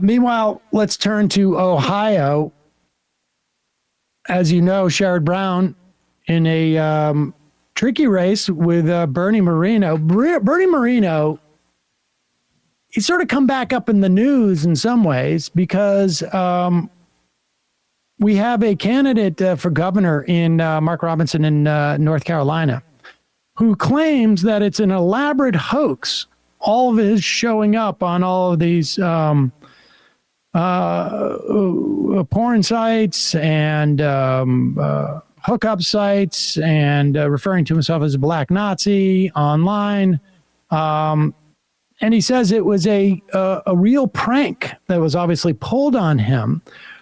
Meanwhile, let's turn to Ohio. As you know, Sherrod Brown in a tricky race with Bernie Moreno. Bernie Moreno, he's sort of come back up in the news in some ways because we have a candidate for governor in Mark Robinson in North Carolina who claims that it's an elaborate hoax. All of his showing up on all of these porn sites and hookup sites and referring to himself as a black Nazi online. And he says it was a real prank that was obviously pulled on him.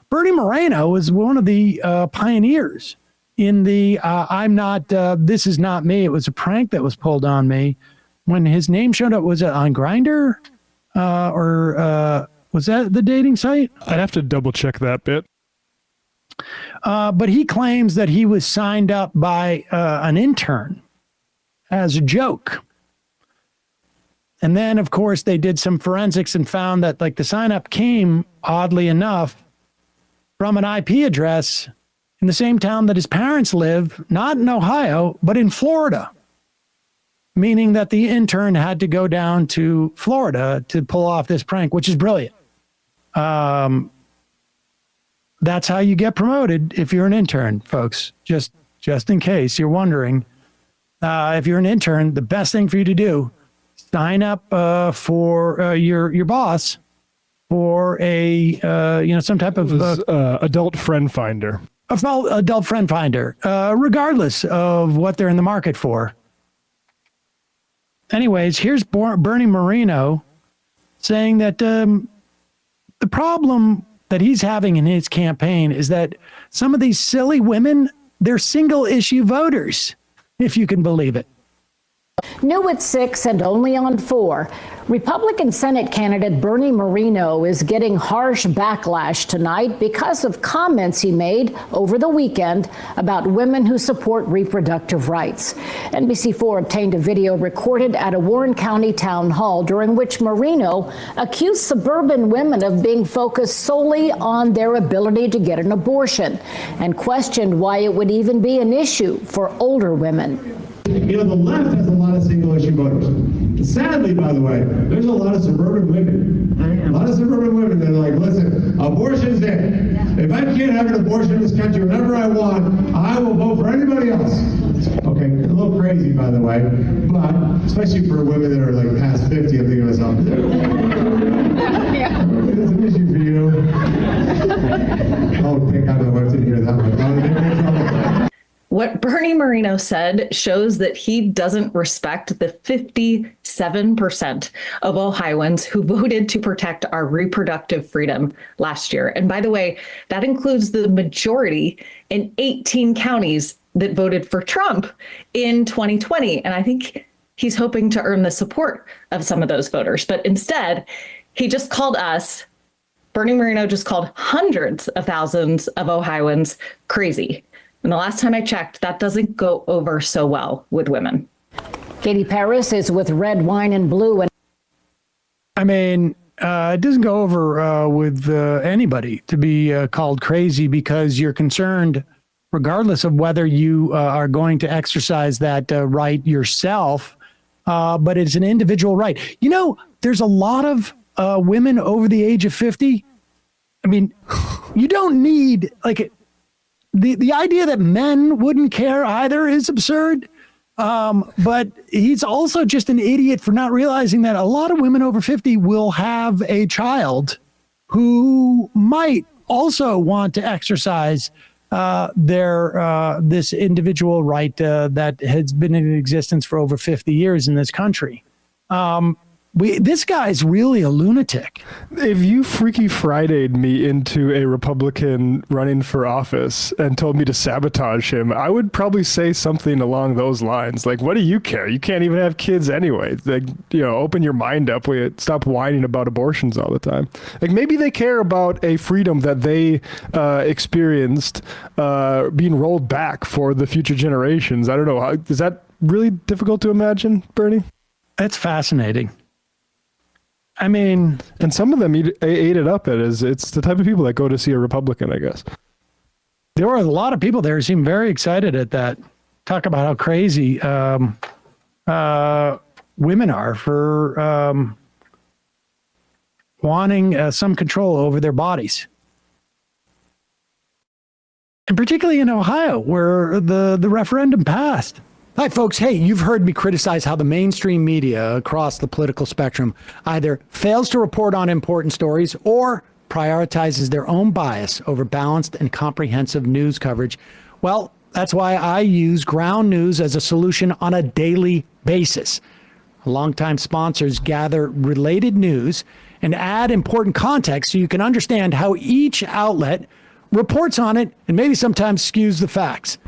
Bernie Moreno was one of the pioneers in the this is not me. It was a prank that was pulled on me. When his name showed up, was it on Grindr or was that the dating site? I'd have to double check that bit. But he claims that he was signed up by an intern as a joke. And then, of course, they did some forensics and found that like the sign up came, oddly enough, from an IP address in the same town that his parents live, not in Ohio, but in Florida. Meaning that the intern had to go down to Florida to pull off this prank, which is brilliant. That's how you get promoted if you're an intern, folks. Just in case you're wondering, if you're an intern, the best thing for you to do, sign up for your boss for a some type of adult friend finder. Adult friend finder, regardless of what they're in the market for. Anyways, here's Bernie Moreno saying that the problem that he's having in his campaign is that some of these silly women, they're single issue voters, if you can believe it. New at 6 and only on 4. Republican Senate candidate Bernie Moreno is getting harsh backlash tonight because of comments he made over the weekend about women who support reproductive rights. NBC4 obtained a video recorded at a Warren County town hall during which Moreno accused suburban women of being focused solely on their ability to get an abortion and questioned why it would even be an issue for older women. You know, the left has a lot of single-issue voters. Sadly, by the way, there's a lot of suburban women. A lot of suburban women that are like, listen, abortion's it. If I can't have an abortion in this country whenever I want, I will vote for anybody else. Okay, a little crazy, by the way, but especially for women that are like past 50, I'm thinking to myself, that's an issue for you. Oh, thank God my wife didn't hear that one. What Bernie Moreno said shows that he doesn't respect the 57% of Ohioans who voted to protect our reproductive freedom last year. And by the way, that includes the majority in 18 counties that voted for Trump in 2020. And I think he's hoping to earn the support of some of those voters. But instead, he just called us, Bernie Moreno just called hundreds of thousands of Ohioans crazy. And the last time I checked, that doesn't go over so well with women. Katie Paris is with Red Wine and Blue. And I mean, it doesn't go over with anybody to be called crazy because you're concerned, regardless of whether you are going to exercise that right yourself, but it's an individual right. You know, there's a lot of women over the age of 50. I mean, you don't need like the idea that men wouldn't care either is absurd. But he's also just an idiot for not realizing that a lot of women over 50 will have a child who might also want to exercise their this individual right that has been in existence for over 50 years in this country. This guy's really a lunatic. If you Freaky Friday'd me into a Republican running for office and told me to sabotage him, I would probably say something along those lines. Like, what do you care? You can't even have kids anyway. Like, you know, open your mind up. Stop whining about abortions all the time. Like, maybe they care about a freedom that they experienced being rolled back for the future generations. I don't know. Is that really difficult to imagine, Bernie? That's fascinating. I mean, And some of them ate it up. It's the type of people that go to see a Republican, I guess. there were a lot of people there who seemed very excited at that. Talk about how crazy women are for wanting some control over their bodies. And particularly in Ohio, where the referendum passed. Hi, folks. Hey, you've heard me criticize how the mainstream media across the political spectrum either fails to report on important stories or prioritizes their own bias over balanced and comprehensive news coverage. Well, that's why I use Ground News as a solution on a daily basis. Longtime sponsors gather related news and add important context so you can understand how each outlet reports on it and maybe sometimes skews the facts.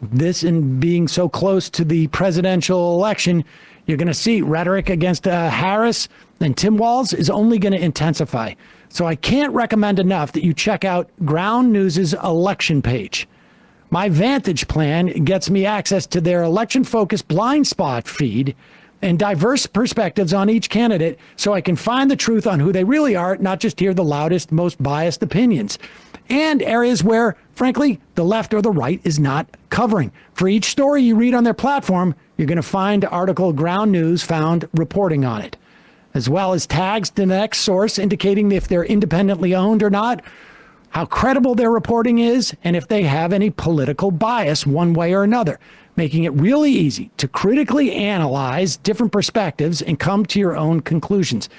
This, and being so close to the presidential election, you're going to see rhetoric against Harris and Tim Walz is only going to intensify. So I can't recommend enough that you check out Ground News's election page. My Vantage plan gets me access to their election-focused blind spot feed and diverse perspectives on each candidate so I can find the truth on who they really are, not just hear the loudest, most biased opinions. And areas where, frankly, the left or the right is not covering. For each story you read on their platform, you're going to find article Ground News found reporting on it, as well as tags to the next source indicating if they're independently owned or not, how credible their reporting is, and if they have any political bias one way or another, making it really easy to critically analyze different perspectives and come to your own conclusions.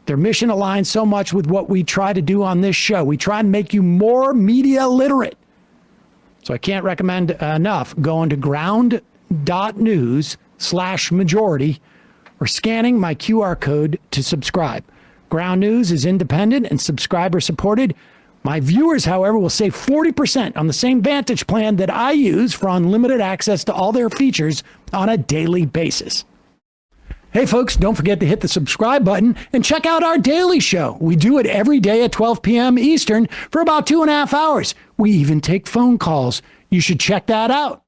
Their mission aligns so much with what we try to do on this show. We try and make you more media literate. So I can't recommend enough going to ground.news/majority or scanning my QR code to subscribe. Ground News is independent and subscriber supported. My viewers, however, will save 40% on the same Vantage plan that I use for unlimited access to all their features on a daily basis. Hey, folks, don't forget to hit the subscribe button and check out our daily show. We do it every day at 12 p.m. Eastern for about 2.5 hours. We even take phone calls. You should check that out.